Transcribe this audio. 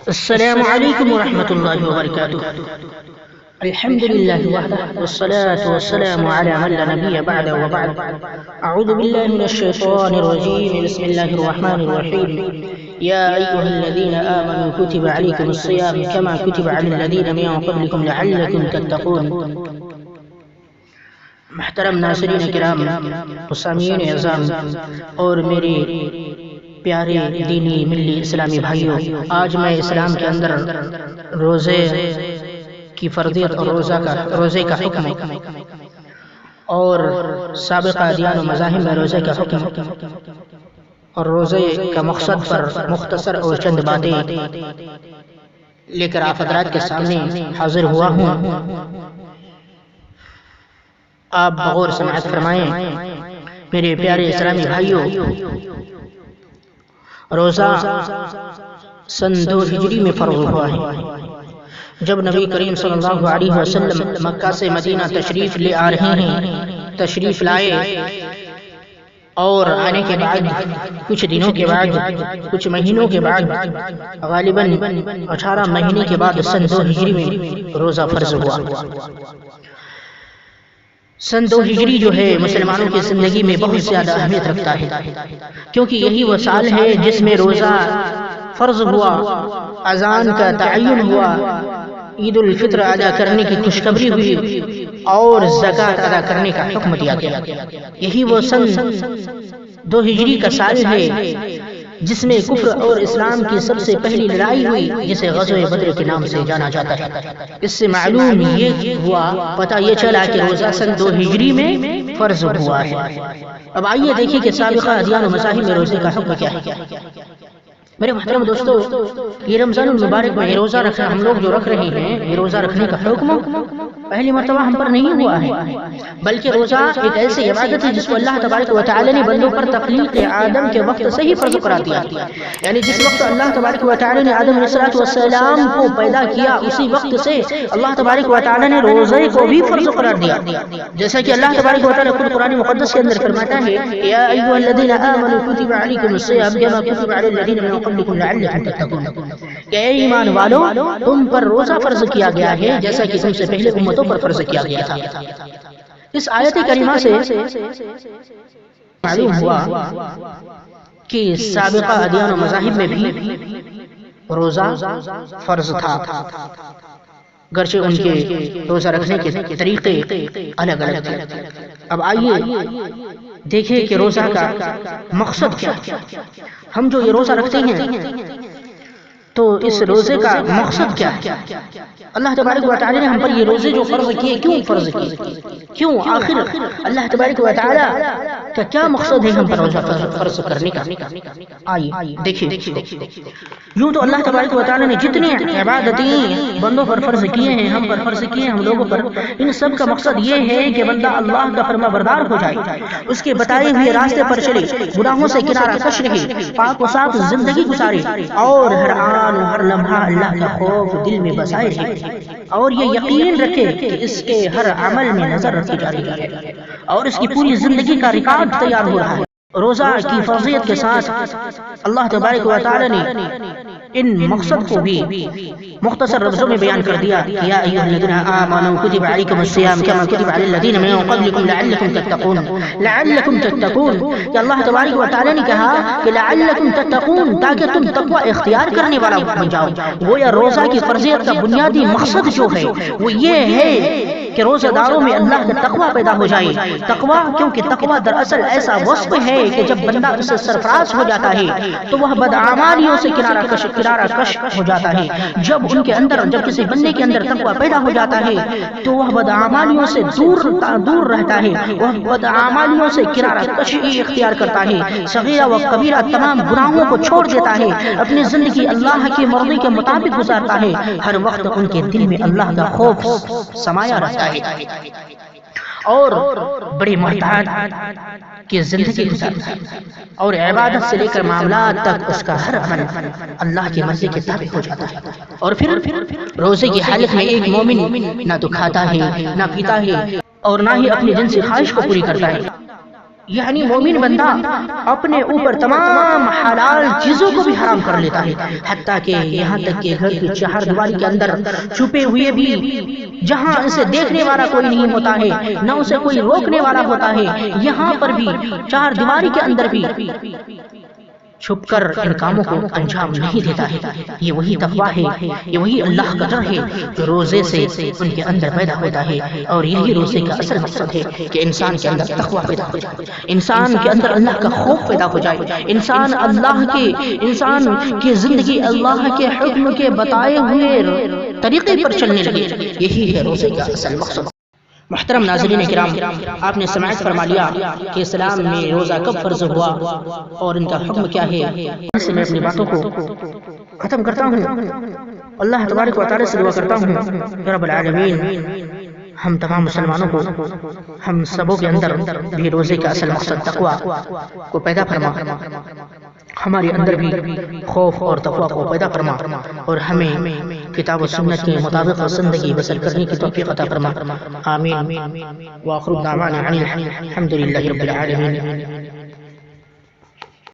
السلام علیکم ورحمۃ اللہ وبرکاتہ۔ الحمد للہ وحدہ والصلاة والسلام علی من لا نبی بعد وبعد۔ اعوذ باللہ من الشیطان الرجیم، بسم اللہ الرحمن الرحیم۔ یا ایہا الذین آمنوا کتب علیکم الصیام کما کتب علی الذین من قبلکم لعلکم تتقون۔ محترم ناظرین کرام، سامعین اعظام اور میرے پیارے دینی ملی اسلامی بھائیوں، آج میں اسلام کے اندر روزے کی فرضیت اور روزے کا حکم اور سابقہ ادیان و مذاہب میں روزے کا حکم اور روزے کا مقصد پر مختصر اور چند باتیں لے کر آپ حضرات کے سامنے حاضر ہوا ہوں۔ آپ بغور سماعت فرمائیں۔ میرے پیارے اسلامی بھائیوں، روزہ سن 2 ہجری میں فرض ہوا ہے۔ جب نبی کریم صلی اللہ علیہ وسلم مکہ سے مدینہ تشریف لے آ رہے ہیں، تشریف لائے اور آنے کے بعد کچھ دنوں کے بعد، کچھ مہینوں کے بعد، غالباً 18 مہینے کے بعد سن 2 ہجری میں روزہ فرض ہوا۔ سن 2 ہجری جو ہے مسلمانوں کی زندگی میں بہت زیادہ اہمیت رکھتا ہے، کیونکہ یہی وہ سال ہے جس میں روزہ فرض ہوا، اذان کا تعین ہوا، عید الفطر ادا کرنے کی خوشخبری ہوئی اور زکوٰۃ ادا کرنے کا حکم دیا گیا۔ یہی وہ سن 2 ہجری کا سال ہے جس میں کفر اور اسلام کی سب سے پہلی لڑائی ہوئی، جسے غزوہ بدر کے نام سے جانا جاتا ہے۔ اس سے معلوم یہ ہوا، پتہ یہ چلا کہ روزہ سن 2 ہجری میں فرض ہوا ہے۔ اب آئیے دیکھیں کہ سابقہ ادیان و مذاہب میں روزے کا حکم کیا ہے۔ میرے محترم دوستو، یہ رمضان المبارک میں یہ روزہ رکھنا ہم لوگ جو رکھ رہے ہیں، یہ روزہ رکھنے کا حکم پہلی مرتبہ ہم پر نہیں ہوا ہے، بلکہ روزہ ایک ایسی عبادت ہے جس کو اللہ تبارک و تعالی نے بندوں پر تخلیق آدم کے وقت سے ہی فرض قرار دیا۔ یعنی جس وقت اللہ تبارک و تعالی نے آدم علیہ السلام کو پیدا کیا، اسی وقت سے اللہ تبارک و تعالی نے روزے کو بھی فرض قرار دیا۔ جیسا کہ اللہ تبارک و تعالی خود قرآن مقدس کے اندر فرماتا ہے، یا ایھا الذین آمنوا کتب علیکم الصیام کما کتب علی الذین من قبلکم لعلکم تتقون۔ کہ اے ایمان والو، تم پر روزہ فرض کیا گیا ہے جیسا کہ تم سے پہلے امتوں پر فرض کیا گیا تھا۔ اس آیت کریمہ سے معلوم ہوا کہ سابقہ ادیان و مذاہب میں بھی روزہ فرض تھا، گرچہ ان کے روزہ رکھنے کے طریقے الگ الگ تھے۔ اب آئیے دیکھیں کہ روزہ کا مقصد کیا ہے۔ ہم جو یہ روزہ رکھتے ہیں تو اس روزے کا مقصد کیا ہے؟ اللہ تبارک و تعالی نے ہم پر یہ روزے جو فرض کیے، کیوں فرض کیے؟ کیوں آخر اللہ تبارک و تعالی کا کیا مقصد ہے ہم پر روزہ فرض کرنے کا؟ آئیے دیکھیں۔ یوں تو اللہ تبارک و تعالی نے جتنے عبادتیں بندوں پر فرض کیے ہیں، ہم پر فرض کیے ہیں، ہم لوگوں پر، ان سب کا مقصد یہ ہے کہ بندہ اللہ کا فرما بردار ہو جائے، اس کے بتائے ہوئے راستے پر چلے، گناہوں سے کنارہ کش رہے، پاک و صاف زندگی گزارے اور ہر آن و ہر لمحہ اللہ کا خوف دل میں بسائے رہے، اور یہ یقین رکھے کہ اس کے ہر عمل میں نظر رکھی جا رہی ہے اور اس کی پوری زندگی کا ریکارڈ تیار ہو رہا ہے۔ روزہ کی فرضیت کے ساتھ اللہ تبارک و تعالی نے ان مقصد کو بھی مختصر لفظوں میں بیان کر دیا۔ یا ایھا الذین آمنوا کتب علیکم الصیام کما کتب علی الذین من قبلکم لعلکم تتقون۔ لعلکم تتقون کہ اللہ تبارک و تعالی نے کہا کہ لعلکم تتقون، تاکہ تم تقوی اختیار کرنے والا بن جاؤ۔ گویا روزہ کی فرضیت کا بنیادی مقصد جو ہے وہ یہ ہے کہ روزہ داروں میں اللہ کا تقوی پیدا ہو جائے۔ تقوی، کیونکہ تقوی دراصل ایسا وصف ہے کہ جب بندہ اسے سرفراز ہو جاتا ہے تو وہ بدعمالیوں سے کنارہ کش ہو جاتا ہے۔ جب کسی بندے کے اندر تقوی پیدا ہو جاتا ہے تو وہ بدعمالیوں سے دور رہتا ہے، وہ بدعمالیوں سے کنارہ کشی اختیار کرتا ہے، صغیرہ و کبیرہ تمام گناہوں کو چھوڑ دیتا ہے، اپنی زندگی اللہ کی مرضی کے مطابق گزارتا ہے، ہر وقت ان کے دل میں اللہ کا خوف سمایا رہتا ہے اور بڑی محتاط کی زندگی گزارتا ہے، اور عبادت سے لے کر معاملات تک اس کا ہر عمل اللہ کی مرضی کے تابع ہو جاتا ہے۔ اور پھر روزے کی حالت میں ایک مومن نہ تو کھاتا ہے، نہ پیتا ہے، اور نہ ہی اپنی جنسی خواہش کو پوری کرتا ہے، یعنی مومن بندہ اپنے اوپر تمام حلال چیزوں کو بھی حرام کر لیتا ہے، حتیٰ کہ یہاں تک کہ گھر کی چہار دیواری کے اندر چھپے ہوئے بھی، جہاں اسے دیکھنے والا کوئی نہیں ہوتا ہے، نہ اسے کوئی روکنے والا ہوتا ہے، یہاں پر بھی چار دیواری کے اندر بھی چھپ کر ان کاموں کو انجام نہیں دیتا ہے۔ یہ وہی تقویٰ ہے، یہ وہی اللہ کا ڈر ہے جو روزے سے ان کے اندر پیدا ہوتا ہے، اور یہی روزے کا اصل مقصد ہے کہ انسان کے اندر تقویٰ پیدا ہو جائے، انسان کے اندر اللہ کا خوف پیدا ہو جائے، انسان کی زندگی اللہ کے حکم کے بتائے ہوئے طریقے پر چلنے لگے۔ یہی ہے روزے کا اصل مقصد۔ محترم ناظرین کرام، آپ نے سماعت فرما لیا کہ اسلام میں روزہ کب فرض ہوا اور ان کا حکم کیا ہے۔ سے میں اپنی باتوں کو ختم کرتا ہوں، اللہ تبارک و تعالی سے دعا کرتا ہوں کہ رب العالمین ہم تمام مسلمانوں کو، ہم سبوں کے اندر بھی روزے کا اصل مقصد تقویٰ کو پیدا فرما، ہمارے اندر بھی خوف اور تقویٰ کو پیدا فرما، اور ہمیں کتاب و سنت کے مطابق زندگی بسر کرنے کی توفیق عطا فرما۔ آمین۔ وآخر دعوانا الحمد للہ رب العالمین۔